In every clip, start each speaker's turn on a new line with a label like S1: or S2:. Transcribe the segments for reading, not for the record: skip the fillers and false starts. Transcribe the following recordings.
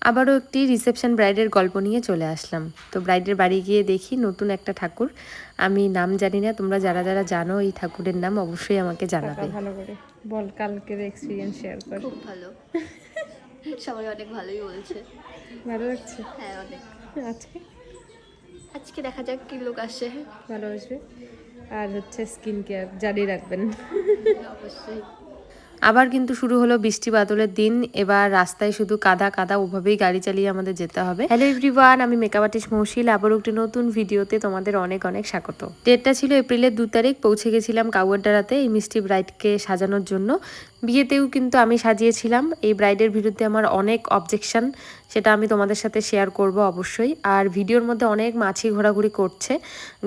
S1: আবারও একটি রিসেপশন ব্রাইডের গল্প নিয়ে চলে আসলাম। তো ব্রাইডের বাড়ি গিয়ে দেখি নতুন একটা ঠাকুর। আমি নাম জানি না, তোমরা যারা যারা জানো এই ঠাকুরের নাম অবশ্যই আমাকে জানাবে।
S2: ভালো করে বল, কালকের এক্সপিরিয়েন্স শেয়ার কর।
S3: খুব ভালো, সবাই অনেক ভালোই বলছে।
S2: ভালো লাগছে?
S3: হ্যাঁ অনেক।
S2: আজকে
S3: আজকে দেখা যাক কি লোক আসে।
S2: ভালো আসবে। আর হচ্ছে স্কিন কেয়ার জারি রাখবেন
S3: অবশ্যই।
S1: আবার কিন্তু শুরু হলো বৃষ্টি বাদলের দিন। এবার রাস্তায় শুধু কাদা কাদা, ওভাবেই গাড়ি চালিয়ে আমাদের যেতে হবে। হ্যালো এভরিওয়ান, আমি মেকআপ আর্টিস্ট মৌশিল। আবার একটি নতুন ভিডিওতে তোমাদের অনেক অনেক স্বাগত। ডেটটা ছিল এপ্রিলের 2 তারিখ। পৌঁছে গেছিলাম কাউয়ারডারাতে এই মিষ্টি ব্রাইডকে সাজানোর জন্য। বিয়েতেও কিন্তু আমি সাজিয়েছিলাম। এই ব্রাইডের বিরুদ্ধে আমার অনেক অবজেকশন, সেটা আমি তোমাদের সাথে শেয়ার করব অবশ্যই। আর ভিডিওর মধ্যে অনেক মাছি ঘোরাঘুরি করছে।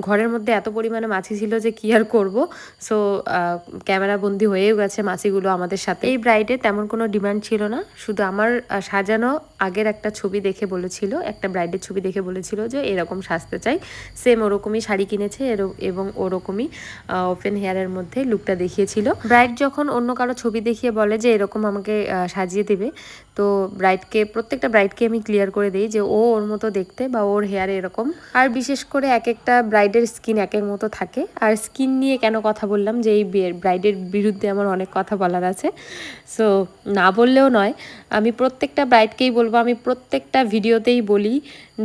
S1: ঘরের মধ্যে এত পরিমাণে মাছি ছিল যে কি আর করব। সো ক্যামেরা বন্দি হয়েও গেছে মাছিগুলো আমাদের সাথে। এই ব্রাইডে তেমন কোনো ডিমান্ড ছিল না, শুধু আমার সাজানো আগের একটা ছবি দেখে বলেছিল, একটা ব্রাইডের ছবি দেখে বলেছিল যে এরকম সাজতে চাই। সেম ওরকমই শাড়ি কিনেছে এবং ওরকমই ওপেন হেয়ারের মধ্যে লুকটা দেখিয়েছিল। ব্রাইড যখন অন্য কারো ছবি দেখিয়ে বলে যে এরকম আমাকে সাজিয়ে দেবে, তো প্রত্যেকটা ব্রাইডকে আমি ক্লিয়ার করে দিই যে ও ওর মতো দেখতে বা ওর হেয়ারে এরকম। আর বিশেষ করে এক একটা ব্রাইডের স্কিন এক এক মতো থাকে। আর স্কিন নিয়ে কেন কথা বললাম, যে এই ব্রাইডের বিরুদ্ধে আমার অনেক কথা বলার আছে। সো না বললেও নয়, আমি প্রত্যেকটা ব্রাইডকেই বলবো, আমি প্রত্যেকটা ভিডিওতেই বলি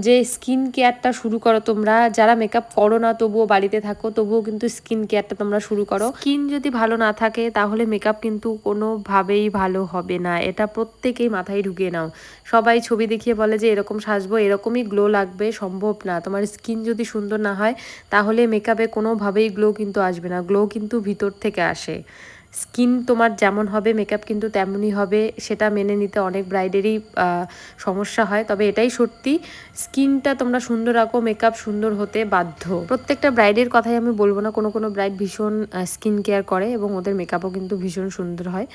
S1: যে স্কিন কেয়ারটা শুরু করো। তোমরা যারা মেকআপ করো না তবুও বাড়িতে থাকো, তবুও কিন্তু স্কিন কেয়ারটা তোমরা শুরু করো। স্কিন যদি ভালো না থাকে তাহলে মেকআপ কিন্তু কোনোভাবেই ভালো হবে না, এটা প্রত্যেকেই মাথায় ঢুকিয়ে নাও। সবাই ছবি দেখিয়ে বলে যে এরকম সাজবো, এরকমই গ্লো লাগবে, সম্ভব না। তোমার স্কিন যদি সুন্দর না হয় তাহলে মেকআপে কোনোভাবেই গ্লো কিন্তু আসবে না। গ্লো কিন্তু ভিতর থেকে আসে। স্কিন তোমার যেমন হবে মেকআপ কিন্তু তেমনই হবে, সেটা মেনে নিতে অনেক ব্রাইডেরই সমস্যা হয়। তবে এটাই সত্যি, স্কিনটা তোমরা সুন্দর রাখো, মেকআপ সুন্দর হতে বাধ্য। প্রত্যেকটা ব্রাইডের কথাই আমি বলবো না, কোনো কোনো ব্রাইড ভীষণ স্কিন কেয়ার করে এবং ওদের মেকআপও কিন্তু ভীষণ সুন্দর হয়।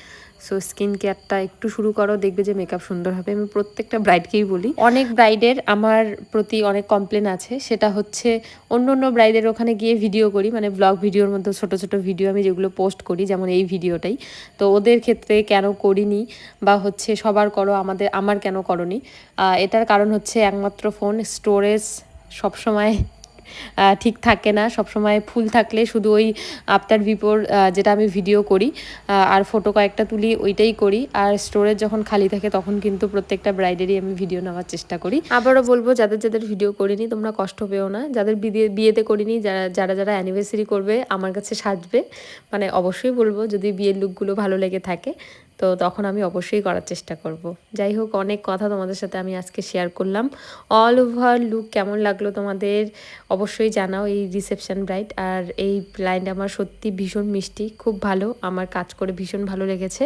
S1: সো স্কিন কেয়ারটা একটু শুরু করো, দেখবে যে মেকআপ সুন্দর হবে। আমি প্রত্যেকটা ব্রাইডকেই বলি। অনেক ব্রাইডের আমার প্রতি অনেক কমপ্লেন আছে, সেটা হচ্ছে অন্য অন্য ব্রাইডের ওখানে গিয়ে ভিডিও করি, মানে ব্লগ ভিডিওর মধ্যে ছোট ছোট ভিডিও আমি যেগুলো পোস্ট করি, যেমন এই ভিডিওটাই। তো ওদের ক্ষেত্রে কেন করিনি বা হচ্ছে সবার করো, আমার কেন করনি, এটার কারণ হচ্ছে একমাত্র ফোন স্টোরেজ সবসময় ঠিক থাকে না। সবসময় ফুল থাকলে শুধু ওই আফটার বিফোর যেটা আমি ভিডিও করি আর ফটো কয়েকটা তুলি, ওইটাই করি। আর স্টোরেজ যখন খালি থাকে তখন কিন্তু প্রত্যেকটা ব্রাইডেরই আমি ভিডিও নেওয়ার চেষ্টা করি। আবারও বলবো, যাদের যাদের ভিডিও করিনি তোমরা কষ্ট পেও না, যাদের বিয়েতে করিনি, যারা যারা অ্যানিভার্সারি করবে আমার কাছে সাজবে, মানে অবশ্যই বলবো যদি বিয়ের লুকগুলো ভালো লেগে থাকে তো তখন আমি অবশ্যই করার চেষ্টা করব। যাই হোক, অনেক কথা তোমাদের সাথে আমি আজকে শেয়ার করলাম। অল ওভার লুক কেমন লাগলো তোমাদের অবশ্যই জানাও এই রিসেপশন ব্রাইড। আর এই ক্লায়েন্ট আমার সত্যি ভীষণ মিষ্টি, খুব ভালো, আমার কাজ করে ভীষণ ভালো লেগেছে।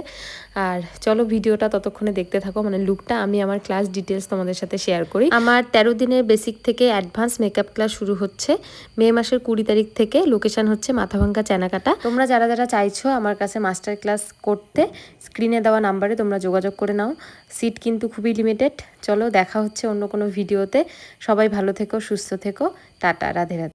S1: আর চলো ভিডিওটা ততক্ষণে দেখতে থাকো, মানে লুকটা আমি আমার ক্লাস ডিটেলস তোমাদের সাথে শেয়ার করি। আমার 13 দিনের বেসিক থেকে অ্যাডভান্স মেকআপ ক্লাস শুরু হচ্ছে মে মাসের 20 তারিখ থেকে। লোকেশন হচ্ছে মাথাভাঙ্গা চেনাকাটা। তোমরা যারা যারা চাইছো আমার কাছে মাস্টার ক্লাস করতে, স্ক্রিনে দেওয়া নাম্বারে তোমরা যোগাযোগ করে নাও। সিট কিন্তু খুবই লিমিটেড। চলো দেখা হচ্ছে অন্য কোনো ভিডিওতে। সবাই ভালো থেকো, সুস্থ থেকো, টাটা, রাধে রাধে।